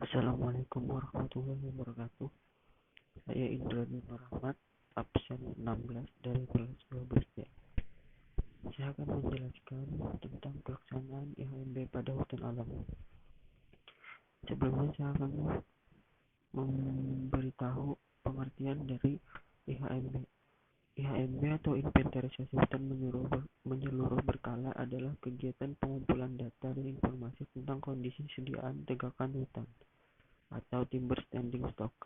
Assalamualaikum warahmatullahi wabarakatuh. Saya Indra Bima Rahmat, absen 16 dari kelas 12D. Saya akan menjelaskan tentang pelaksanaan IHMB pada hutan alam. Sebelumnya saya akan memberitahu pengertian dari IHMB. IHMB atau inventarisasi hutan menyeluruh berkala adalah kegiatan pengumpulan data dan informasi tentang kondisi sediaan tegakan hutan atau timber standing stock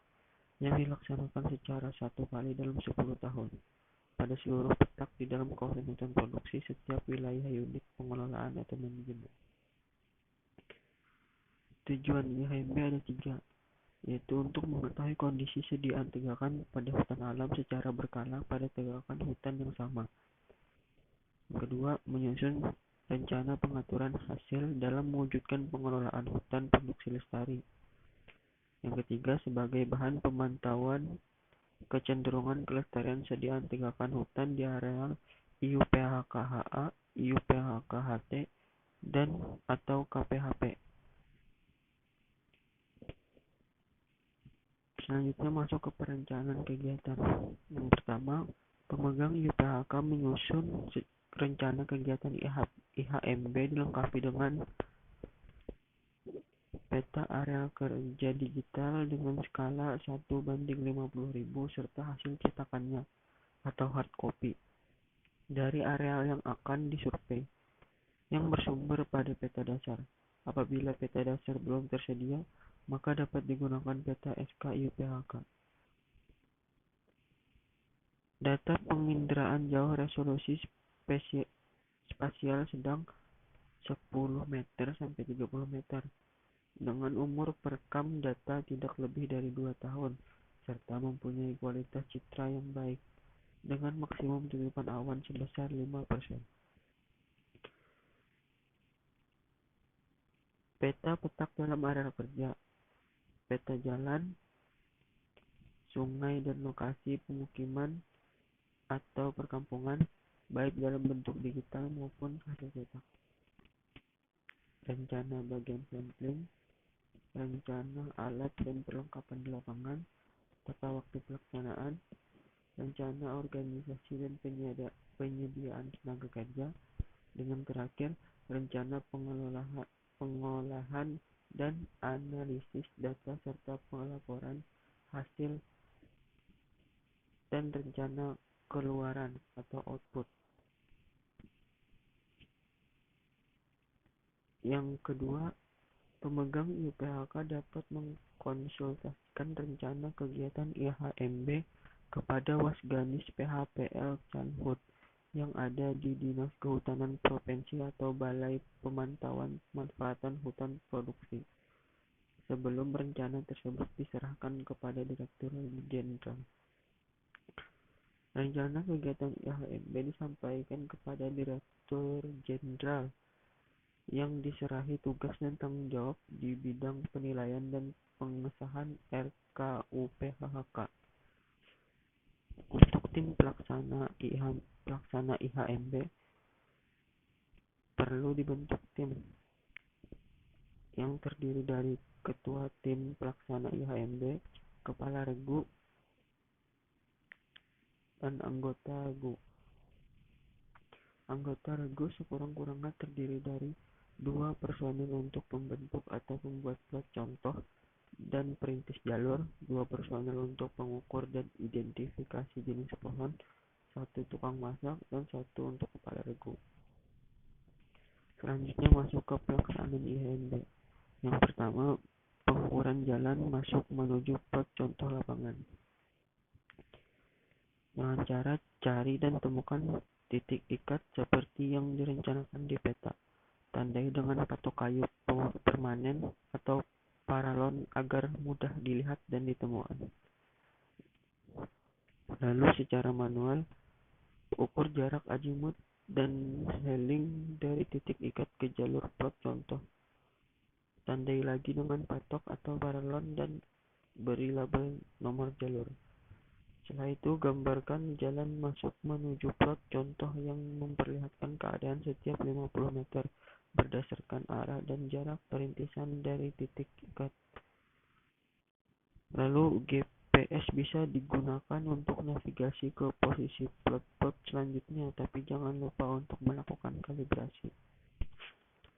yang dilaksanakan secara satu kali dalam 10 tahun pada seluruh petak di dalam kawasan hutan produksi setiap wilayah unit pengelolaan atau manajemen. Tujuan IHMB ada 3, yaitu untuk mengetahui kondisi sediaan tegakan pada hutan alam secara berkala pada tegakan hutan yang sama. Yang kedua, menyusun rencana pengaturan hasil dalam mewujudkan pengelolaan hutan produksi lestari. Yang ketiga, sebagai bahan pemantauan kecenderungan kelestarian sediaan tegakan hutan di areal IUPHKHA, IUPHKHT, dan atau KPHP. Selanjutnya masuk ke perencanaan kegiatan. Yang pertama, pemegang IUPHK menyusun rencana kegiatan IHMB dilengkapi dengan peta area kerja digital dengan skala 1:50.000 serta hasil cetakannya atau hard copy dari areal yang akan disurvei yang bersumber pada peta dasar. Apabila peta dasar belum tersedia, maka dapat digunakan peta SK IUPHK. Data penginderaan jauh resolusi spasial sedang 10 meter sampai 30 meter dengan umur perekam data tidak lebih dari 2 tahun serta mempunyai kualitas citra yang baik dengan maksimum tutupan awan sebesar 5%. Peta petak dalam area kerja, peta jalan, sungai dan lokasi pemukiman atau perkampungan baik dalam bentuk digital maupun hasil cetak. Rencana bagian sampling, rencana alat dan perlengkapan di lapangan, tata waktu pelaksanaan, rencana organisasi dan penyediaan tenaga kerja, dengan terakhir rencana pengolahan dan analisis data serta pelaporan hasil dan rencana keluaran atau output. Yang kedua, pemegang IUPHK dapat mengkonsultasikan rencana kegiatan IHMB kepada Wasganis PHPL Canhut yang ada di Dinas Kehutanan Provinsi atau Balai Pemantauan Pemanfaatan Hutan Produksi sebelum rencana tersebut diserahkan kepada Direktur Jenderal. Rencana kegiatan IHMB disampaikan kepada Direktur Jenderal yang diserahi tugas dan tanggung jawab di bidang penilaian dan pengesahan RKUPHK. Untuk tim pelaksana IHMB perlu dibentuk tim yang terdiri dari ketua tim pelaksana IHMB, kepala regu, dan anggota regu. Anggota regu sekurang-kurangnya terdiri dari 2 personil untuk membentuk atau membuat plot contoh dan perintis jalur, 2 personil untuk pengukur dan identifikasi jenis pohon, 1 tukang masak, dan 1 untuk kepala regu. Selanjutnya masuk ke pelaksanaan IHMB. Yang pertama, pengukuran jalan masuk menuju plot contoh lapangan. Dengan cara cari dan temukan titik ikat seperti yang direncanakan di peta. Tandai dengan patok kayu permanen atau paralon agar mudah dilihat dan ditemukan. Lalu secara manual, ukur jarak azimut dan heling dari titik ikat ke jalur plot contoh. Tandai lagi dengan patok atau paralon dan beri label nomor jalur. Setelah itu, gambarkan jalan masuk menuju plot contoh yang memperlihatkan keadaan setiap 50 meter berdasarkan arah dan jarak perintisan dari titik ikat. Lalu GPS bisa digunakan untuk navigasi ke posisi plot-plot selanjutnya, tapi jangan lupa untuk melakukan kalibrasi.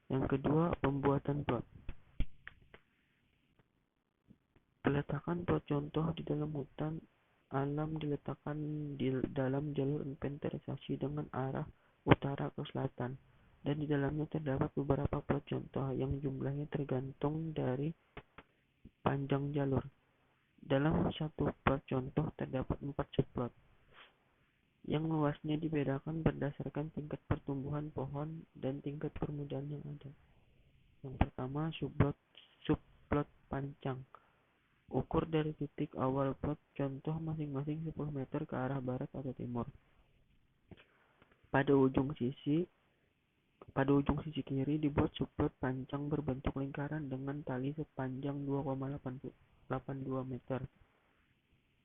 Yang kedua, pembuatan plot. Peletakan plot contoh di dalam hutan alam diletakkan di dalam jalur inventarisasi dengan arah utara ke selatan, dan di dalamnya terdapat beberapa plot contoh yang jumlahnya tergantung dari panjang jalur. Dalam satu plot contoh terdapat 4 subplot, yang luasnya dibedakan berdasarkan tingkat pertumbuhan pohon dan tingkat permudahan yang ada. Yang pertama, subplot pancang. Ukur dari titik awal plot contoh masing-masing 10 meter ke arah barat atau timur. Pada ujung sisi kiri dibuat subplot pancang berbentuk lingkaran dengan tali sepanjang 2,82 meter.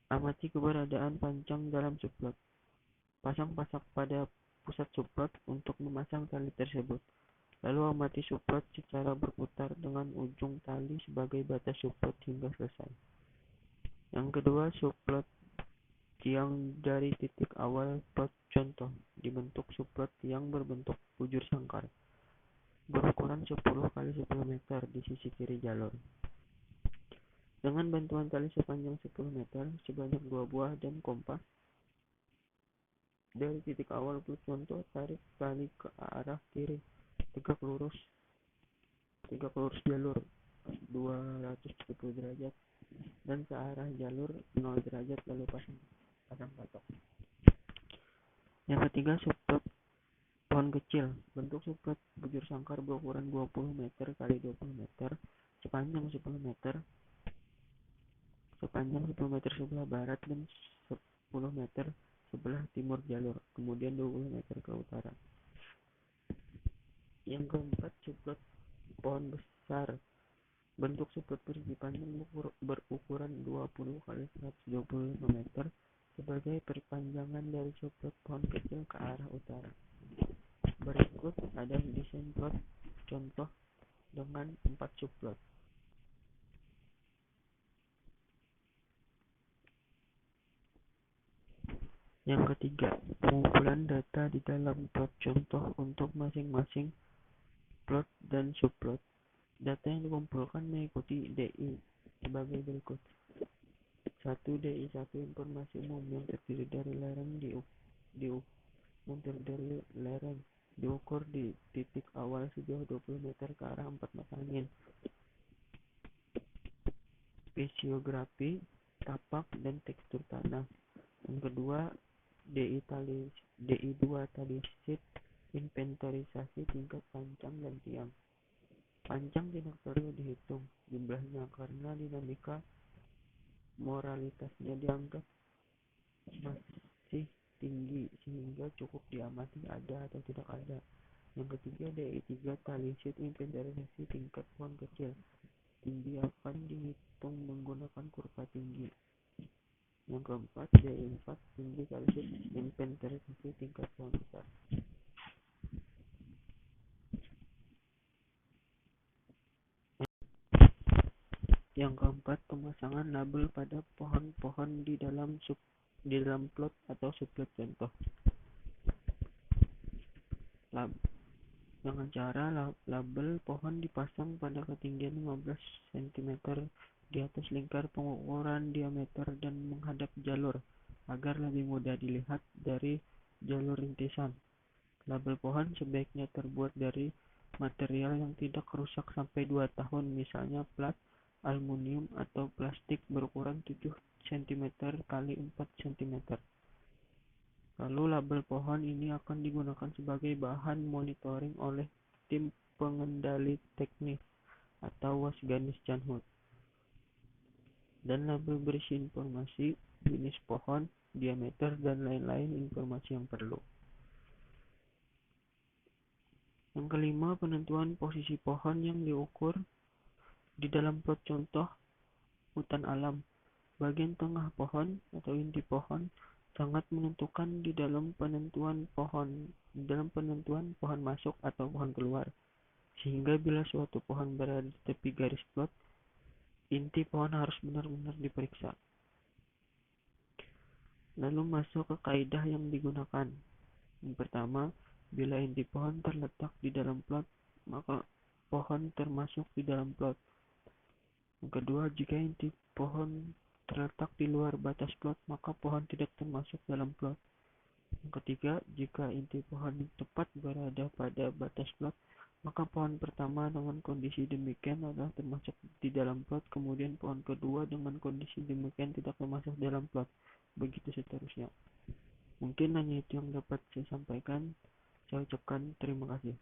Amati keberadaan pancang dalam subplot. Pasang pasak pada pusat subplot untuk memasang tali tersebut. Lalu amati subplot secara berputar dengan ujung tali sebagai batas subplot hingga selesai. Yang kedua, subplot tiang dari titik awal plot contoh dibentuk subplot tiang berbentuk bujur sangkar berukuran 10 kali 10 meter di sisi kiri jalur. Dengan bantuan tali sepanjang 10 meter sebanyak 2 buah dan kompas dari titik awal plot contoh, tarik tali ke arah kiri tegak lurus jalur 270 derajat dan ke arah jalur 0 derajat, lalu pasang patok. Yang ketiga, subplot pohon kecil. Bentuk subplot bujur sangkar berukuran 20 meter kali 20 meter sepanjang 10 meter sebelah barat dan 10 meter sebelah timur jalur, kemudian 20 meter ke utara. Yang keempat, subplot pohon besar. Bentuk subplot persegi panjang berukuran 20 kali 125 meter sebagai perpanjangan dari subplot pohon kecil ke arah utara. Berikut ada desain plot contoh dengan 4 subplot. Yang ketiga, pengumpulan data di dalam plot contoh untuk masing-masing plot dan subplot. Data yang dikumpulkan mengikuti DI sebagai berikut. 1. DI 1 informasi umum yang terdiri dari lereng diukur di titik awal sejauh 20 meter ke arah 4 mata angin. Fisiografi, tapak, dan tekstur tanah. Yang kedua, DI 2 tali sheet inventarisasi tingkat pancang dan tiang. Pancang tidak perlu dihitung jumlahnya karena dinamika moralitasnya dianggap masih tinggi sehingga cukup diamati ada atau tidak ada. Yang ketiga, DI 3 tali sheet inventarisasi tingkat pohon kecil. Tinggi akan dihitung menggunakan kurva tinggi. Yang keempat, DI 4 tinggi tali sheet inventarisasi tingkat pohon besar. Yang keempat, pemasangan label pada pohon-pohon di dalam plot atau subplot contoh. Dengan cara label pohon dipasang pada ketinggian 15 cm di atas lingkar pengukuran diameter dan menghadap jalur agar lebih mudah dilihat dari jalur rintisan. Label pohon sebaiknya terbuat dari material yang tidak rusak sampai 2 tahun, misalnya plat, aluminium, atau plastik berukuran 7 cm kali 4 cm. Lalu label pohon ini akan digunakan sebagai bahan monitoring oleh tim pengendali teknis atau Wasganis Canhut. Dan label berisi informasi jenis pohon, diameter, dan lain-lain informasi yang perlu. Yang kelima, penentuan posisi pohon yang diukur di dalam plot contoh hutan alam. Bagian tengah pohon atau inti pohon sangat menentukan di dalam penentuan pohon masuk atau pohon keluar. Sehingga bila suatu pohon berada di tepi garis plot, inti pohon harus benar-benar diperiksa. Lalu masuk ke kaidah yang digunakan. Yang pertama, bila inti pohon terletak di dalam plot, maka pohon termasuk di dalam plot. Yang kedua, jika inti pohon terletak di luar batas plot, maka pohon tidak termasuk dalam plot. Yang ketiga, jika inti pohon tepat berada pada batas plot, maka pohon pertama dengan kondisi demikian adalah termasuk di dalam plot, kemudian pohon kedua dengan kondisi demikian tidak termasuk dalam plot. Begitu seterusnya. Mungkin hanya itu yang dapat saya sampaikan. Saya ucapkan terima kasih.